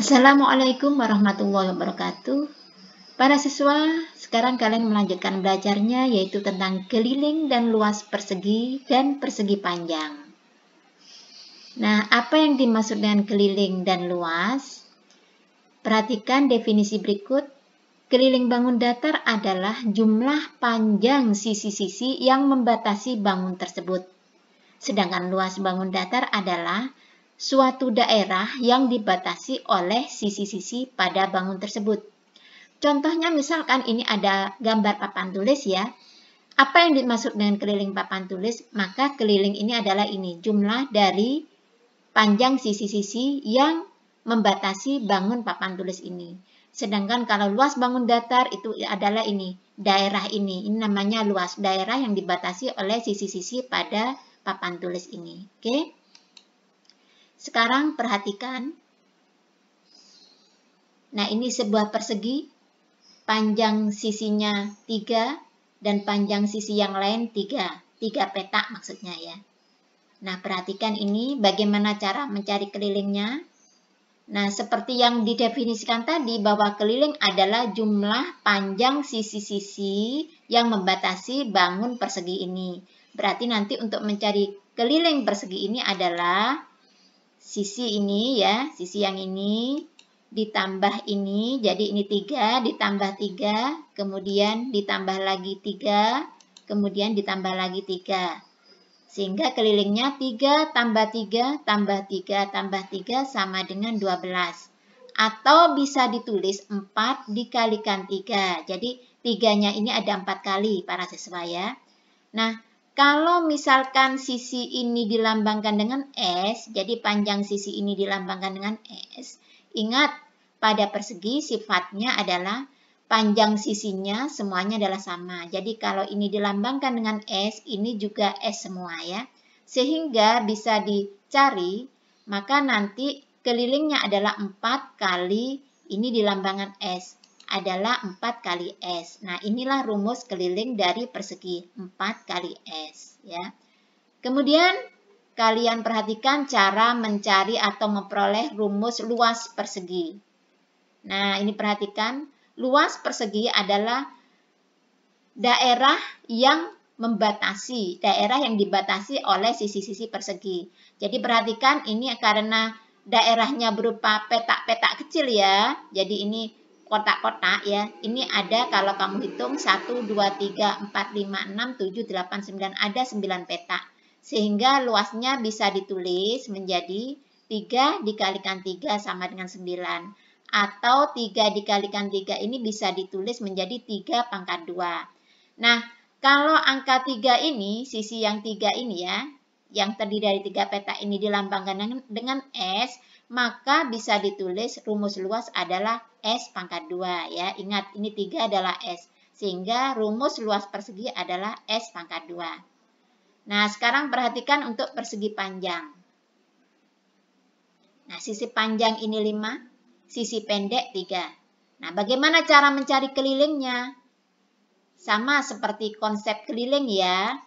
Assalamualaikum warahmatullahi wabarakatuh. Para siswa, sekarang kalian melanjutkan belajarnya yaitu tentang keliling dan luas persegi dan persegi panjang. Nah, apa yang dimaksud dengan keliling dan luas? Perhatikan definisi berikut. Keliling bangun datar adalah jumlah panjang sisi-sisi yang membatasi bangun tersebut. Sedangkan luas bangun datar adalah suatu daerah yang dibatasi oleh sisi-sisi pada bangun tersebut. Contohnya misalkan ini ada gambar papan tulis ya. Apa yang dimaksud dengan keliling papan tulis? Maka keliling ini adalah ini, jumlah dari panjang sisi-sisi yang membatasi bangun papan tulis ini. Sedangkan kalau luas bangun datar itu adalah ini, daerah ini. Ini namanya luas, daerah yang dibatasi oleh sisi-sisi pada papan tulis ini. Oke? Sekarang perhatikan. Nah, ini sebuah persegi. Panjang sisinya 3 dan panjang sisi yang lain 3. 3 petak maksudnya ya. Nah, perhatikan ini bagaimana cara mencari kelilingnya. Nah, seperti yang didefinisikan tadi bahwa keliling adalah jumlah panjang sisi-sisi yang membatasi bangun persegi ini. Berarti nanti untuk mencari keliling persegi ini adalah sisi ini ya, sisi yang ini ditambah ini, jadi ini 3 ditambah 3, kemudian ditambah lagi 3, kemudian ditambah lagi 3. Sehingga kelilingnya 3 tambah 3 tambah 3 tambah 3 sama dengan 12. Atau bisa ditulis 4 dikalikan 3. Jadi 3-nya ini ada 4 kali para siswa ya. Nah, kalau misalkan sisi ini dilambangkan dengan S, jadi panjang sisi ini dilambangkan dengan S. Ingat, pada persegi sifatnya adalah panjang sisinya semuanya adalah sama. Jadi kalau ini dilambangkan dengan S, ini juga S semua ya. Sehingga bisa dicari, maka nanti kelilingnya adalah 4 kali ini dilambangkan S. Adalah 4 kali S. Nah, inilah rumus keliling dari persegi, 4 kali S ya. Kemudian kalian perhatikan cara mencari atau memperoleh rumus luas persegi. Nah, ini perhatikan, luas persegi adalah daerah yang membatasi, daerah yang dibatasi oleh sisi-sisi persegi. Jadi perhatikan ini karena daerahnya berupa petak-petak kecil ya. Jadi ini kotak-kotak ya. Ini ada kalau kamu hitung 1, 2, 3, 4, 5, 6, 7, 8, 9. Ada 9 petak. Sehingga luasnya bisa ditulis menjadi 3 dikalikan 3 sama dengan 9. Atau 3 dikalikan 3 ini bisa ditulis menjadi 3 pangkat 2. Nah, kalau angka 3 ini, sisi yang 3 ini ya, yang terdiri dari 3 petak ini dilambangkan dengan S, maka bisa ditulis rumus luas adalah S pangkat 2 ya. Ingat, ini 3 adalah S. Sehingga rumus luas persegi adalah S pangkat 2. Nah, sekarang perhatikan untuk persegi panjang. Nah, sisi panjang ini 5, sisi pendek 3. Nah, bagaimana cara mencari kelilingnya? Sama seperti konsep keliling ya.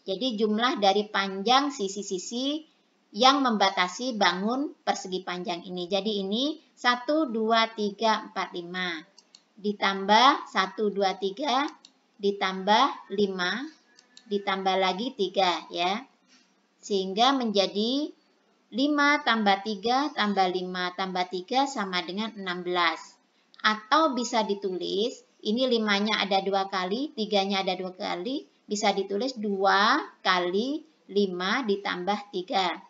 Jadi jumlah dari panjang sisi-sisi yang membatasi bangun persegi panjang ini. Jadi ini 1, 2, 3, 4, 5. Ditambah 1, 2, 3, ditambah 5, ditambah lagi 3 ya. Sehingga menjadi 5 tambah 3 tambah 5 tambah 3 sama dengan 16. Atau bisa ditulis, ini 5-nya ada 2 kali, 3-nya ada 2 kali, bisa ditulis 2 kali 5 ditambah 3.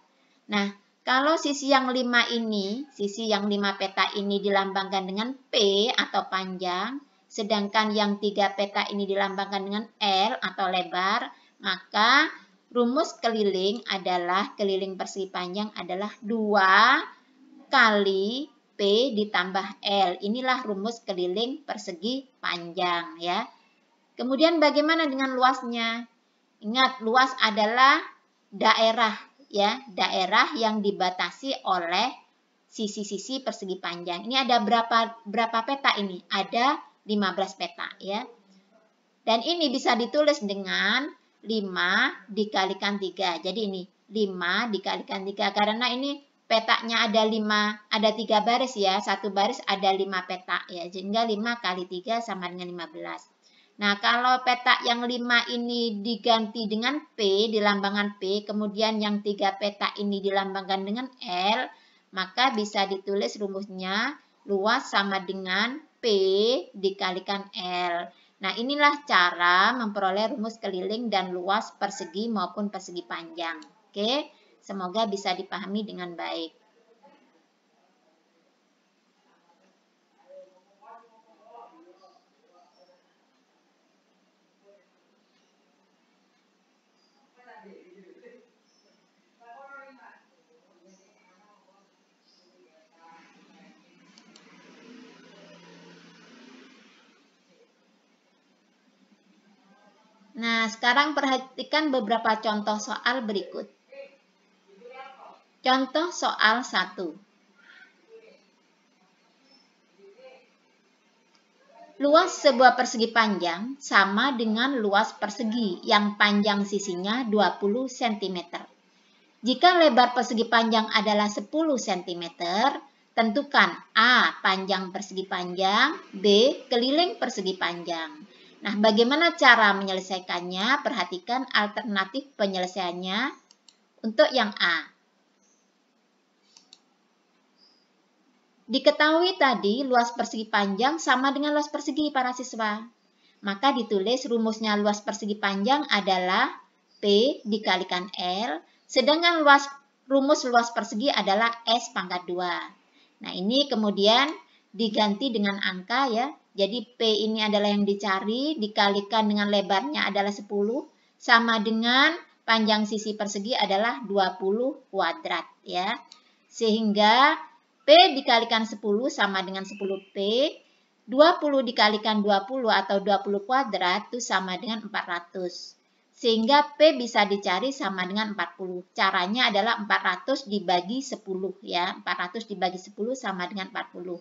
Nah, kalau sisi yang 5 ini, sisi yang 5 peta ini dilambangkan dengan P atau panjang, sedangkan yang 3 peta ini dilambangkan dengan L atau lebar, maka rumus keliling adalah, keliling persegi panjang adalah 2 kali P ditambah L. Inilah rumus keliling persegi panjang ya. Kemudian bagaimana dengan luasnya? Ingat, luas adalah daerah ya, daerah yang dibatasi oleh sisi-sisi persegi panjang. Ini ada berapa peta ini? Ada 15 peta ya. Dan ini bisa ditulis dengan 5 dikalikan 3. Jadi ini 5 dikalikan 3 karena ini petaknya ada 3 baris ya. Satu baris ada 5 petak ya. Sehingga 5 kali 3 sama dengan 15. Nah, kalau petak yang 5 ini diganti dengan P, dilambangkan P, kemudian yang 3 petak ini dilambangkan dengan L, maka bisa ditulis rumusnya luas sama dengan P dikalikan L. Nah, inilah cara memperoleh rumus keliling dan luas persegi maupun persegi panjang. Oke, semoga bisa dipahami dengan baik. Nah, sekarang perhatikan beberapa contoh soal berikut. Contoh soal 1. Luas sebuah persegi panjang sama dengan luas persegi yang panjang sisinya 20 cm. Jika lebar persegi panjang adalah 10 cm, tentukan A. Panjang persegi panjang, B. Keliling persegi panjang. Nah, bagaimana cara menyelesaikannya? Perhatikan alternatif penyelesaiannya untuk yang A. Diketahui tadi luas persegi panjang sama dengan luas persegi para siswa. Maka ditulis rumusnya luas persegi panjang adalah P dikalikan L, sedangkan rumus luas persegi adalah S pangkat 2. Nah, ini kemudian diganti dengan angka ya. Jadi P ini adalah yang dicari, dikalikan dengan lebarnya adalah 10, sama dengan panjang sisi persegi adalah 20 kuadrat ya. Sehingga P dikalikan 10 sama dengan 10P, 20 dikalikan 20 atau 20 kuadrat itu sama dengan 400. Sehingga P bisa dicari sama dengan 40. Caranya adalah 400 dibagi 10 ya. 400 dibagi 10 sama dengan 40.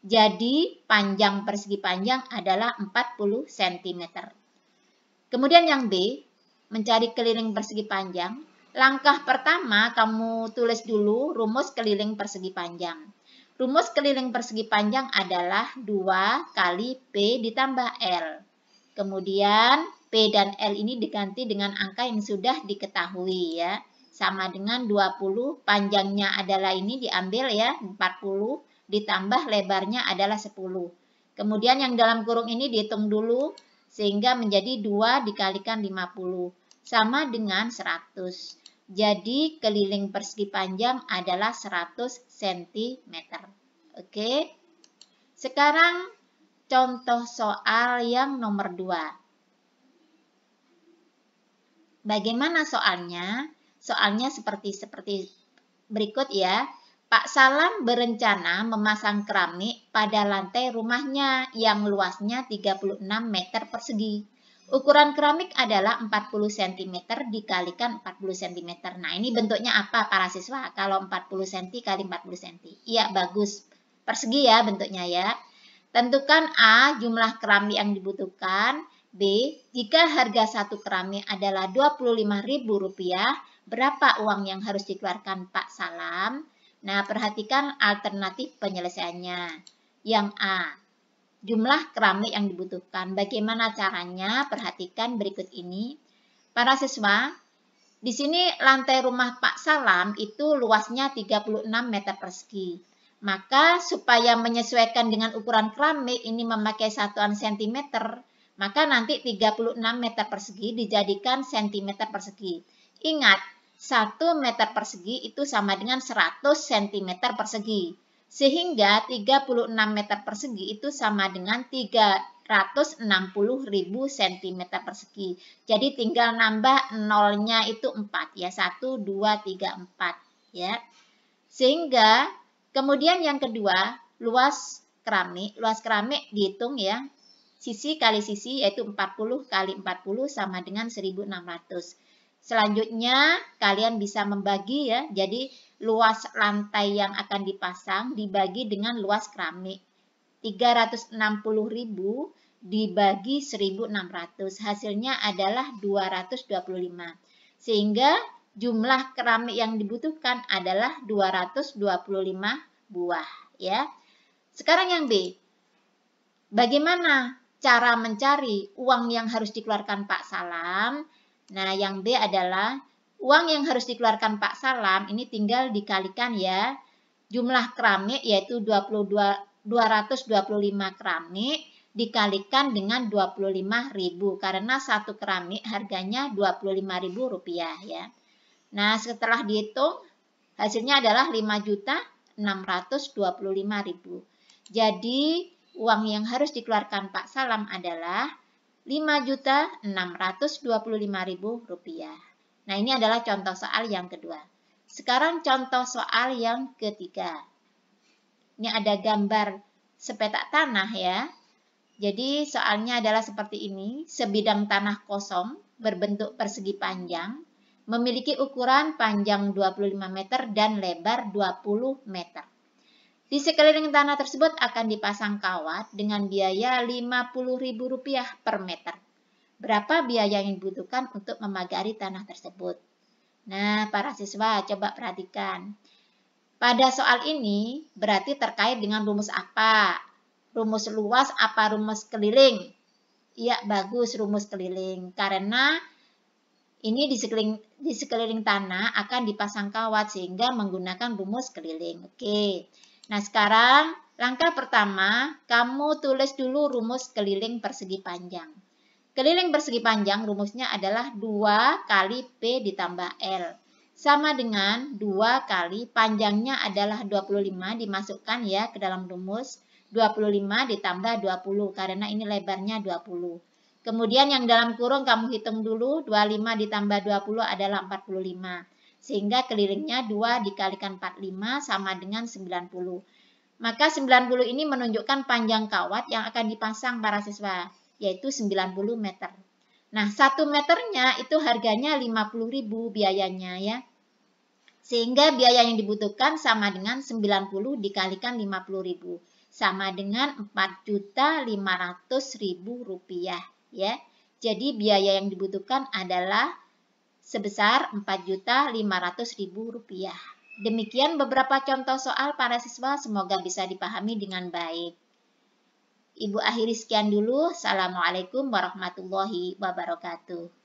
Jadi panjang persegi panjang adalah 40 cm. Kemudian yang B, mencari keliling persegi panjang. Langkah pertama, kamu tulis dulu rumus keliling persegi panjang. Rumus keliling persegi panjang adalah 2 kali P ditambah L. Kemudian P dan L ini diganti dengan angka yang sudah diketahui ya. Sama dengan 20, panjangnya adalah ini diambil ya, 40, ditambah lebarnya adalah 10. Kemudian yang dalam kurung ini dihitung dulu, sehingga menjadi 2 dikalikan 50. Sama dengan 100. Jadi keliling persegi panjang adalah 100 cm. Oke. Sekarang contoh soal yang nomor 2. Bagaimana soalnya? Soalnya seperti berikut ya. Pak Salam berencana memasang keramik pada lantai rumahnya yang luasnya 36 meter persegi. Ukuran keramik adalah 40 cm dikalikan 40 cm. Nah, ini bentuknya apa para siswa? Kalau 40 cm kali 40 cm. Iya, bagus. Persegi ya bentuknya ya. Tentukan A, jumlah keramik yang dibutuhkan. B, jika harga satu keramik adalah Rp25.000, berapa uang yang harus dikeluarkan Pak Salam? Nah, perhatikan alternatif penyelesaiannya. Yang A, jumlah keramik yang dibutuhkan. Bagaimana caranya? Perhatikan berikut ini. Para siswa, di sini lantai rumah Pak Salam itu luasnya 36 meter persegi. Maka supaya menyesuaikan dengan ukuran keramik ini memakai satuan cm, maka nanti 36 meter persegi dijadikan cm persegi. Ingat, 1 meter persegi itu sama dengan 100 cm persegi. Sehingga 36 meter persegi itu sama dengan 360.000 cm persegi. Jadi tinggal nambah nolnya itu 4 ya. 1, 2, 3, 4 ya. Sehingga kemudian yang kedua, luas keramik. Luas keramik dihitung ya. Sisi kali sisi yaitu 40 kali 40 sama dengan 1600. Selanjutnya kalian bisa membagi ya. Jadi luas lantai yang akan dipasang dibagi dengan luas keramik. 360.000 dibagi 1600. Hasilnya adalah 225. Sehingga jumlah keramik yang dibutuhkan adalah 225 buah ya. Sekarang yang B. Bagaimana cara mencari uang yang harus dikeluarkan Pak Salam? Nah, yang B adalah uang yang harus dikeluarkan Pak Salam ini tinggal dikalikan ya. Jumlah keramik yaitu 225 keramik dikalikan dengan 25.000 karena satu keramik harganya Rp25.000 ya. Nah, setelah dihitung hasilnya adalah 5.625.000. Jadi uang yang harus dikeluarkan Pak Salam adalah Rp5.625.000. Nah, ini adalah contoh soal yang kedua. Sekarang contoh soal yang ketiga. Ini ada gambar sepetak tanah ya. Jadi soalnya adalah seperti ini. Sebidang tanah kosong berbentuk persegi panjang, memiliki ukuran panjang 25 meter dan lebar 20 meter. Di sekeliling tanah tersebut akan dipasang kawat dengan biaya Rp50.000 per meter. Berapa biaya yang dibutuhkan untuk memagari tanah tersebut? Nah, para siswa coba perhatikan. Pada soal ini berarti terkait dengan rumus apa? Rumus luas apa rumus keliling? Iya, bagus rumus keliling. Karena ini di sekeliling tanah akan dipasang kawat sehingga menggunakan rumus keliling. Oke. Nah, sekarang langkah pertama, kamu tulis dulu rumus keliling persegi panjang. Keliling persegi panjang rumusnya adalah 2 kali P ditambah L. Sama dengan 2 kali panjangnya adalah 25 dimasukkan ya ke dalam rumus. 25 ditambah 20 karena ini lebarnya 20. Kemudian yang dalam kurung kamu hitung dulu, 25 ditambah 20 adalah 45. Sehingga kelilingnya 2 dikalikan 45 sama dengan 90. Maka 90 ini menunjukkan panjang kawat yang akan dipasang para siswa, yaitu 90 meter. Nah, 1 meternya itu harganya 50.000 biayanya ya. Sehingga biaya yang dibutuhkan sama dengan 90 dikalikan 50.000. Sama dengan Rp4.500.000 ya. Jadi biaya yang dibutuhkan adalah sebesar Rp4.500.000. Demikian beberapa contoh soal para siswa, semoga bisa dipahami dengan baik. Ibu akhiri sekian dulu. Assalamualaikum warahmatullahi wabarakatuh.